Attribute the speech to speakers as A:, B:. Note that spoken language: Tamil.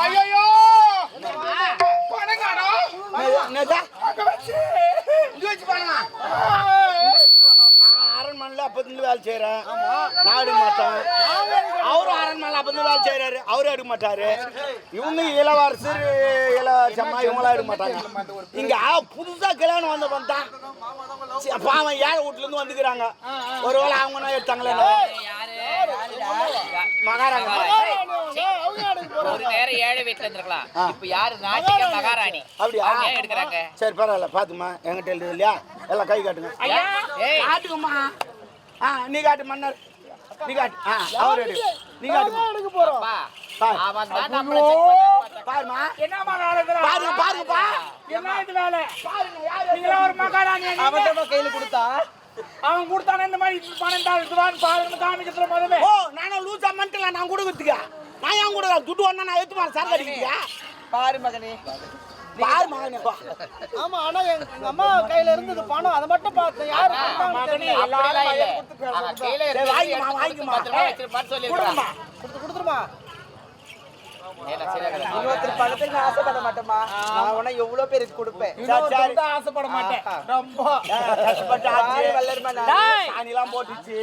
A: ஐயோ பணங்கானோ
B: என்னதா
A: அங்க வச்சு
B: இங்க வச்சு பாருங்க. நான் அரண்மனையில் அப்போதுலேருந்து வேலை செய்கிறேன். நான் எடுக்க மாட்டேன். அவரும் அரண்மனையில் அப்போதுலேருந்து வேலை செய்கிறாரு. அவரும் எடுக்க மாட்டாரு. இவங்க இளவரசர் இளவரசம்மா இவங்களாம் எடுக்க மாட்டாங்க. இங்கே புதுசாக கல்யாணம் வந்த வந்தான் பாவன் ஏழை வீட்டுலேருந்து வந்துக்கிறாங்க. ஒருவேளை அவங்க எடுத்தாங்களே மகாராணி
C: ஒரு நேரம் ஏழை வீட்டுல இருந்திருக்கலாம். இப்ப யாரு நாட்டிக்க மகாராணி
B: அப்படியா
C: ஏன் எடுக்கிறாங்க?
B: சரி பரவாயில்ல பாத்துமா என்கிட்ட எழுது இல்லையா எல்லாம் கை காட்டுங்க காட்டுங்கம்மா நீ காட்டு மன்னர் நீ காட்டு அவர் எடு நீ காட்டு
C: அவன் தான் நம்மள
B: பாருமா
A: என்னமா வேலை
B: பாருங்க பாருங்கப்பா
A: என்ன இது வேலை
B: பாருங்க
A: நீங்க ஒரு மகாராணி
D: அவன் கையில கொடுத்தா
A: அவன் கொடுத்தானே இந்த மாதிரி பணம் தாழ்த்துவான்னு பாருங்க காமிக்கிறதுல முதல்ல
B: ஓ நானும் லூசா மண்டல நான் கொடுக்கறதுக்கா நான் ஏன் கொடுக்க துட்டு ஒண்ணா நான் எடுத்து மாற சார் அடிக்கிறியா
D: பாரு மகனே
B: பாரு மகனே
D: ஆமா ஆனா எங்க அம்மா கையில இருந்தது பணம் அதை மட்டும் பார்த்தேன் யாரு
A: மகனே
C: அப்படிலாம் இல்ல.
A: எல்லாரும்
C: அவன் கையில
B: சரி, வாங்கிம்மா, வாங்கிம்மா.
C: சொல்லிடுறான்.
D: கொடுத்துருமா
C: ஏன்னா சரியா கிடையாது.
D: இன்னொருத்தர் பணத்துக்கு நான் ஆசைப்பட மாட்டேமா நான் உன எவ்வளவு பேருக்கு கொடுப்பேன்
A: இன்னொருத்தர் தான் ஆசைப்பட மாட்டேன் ரொம்ப
B: கஷ்டப்பட்டு ஆச்சு
D: வல்லருமா
B: சாணிலாம் போட்டுச்சு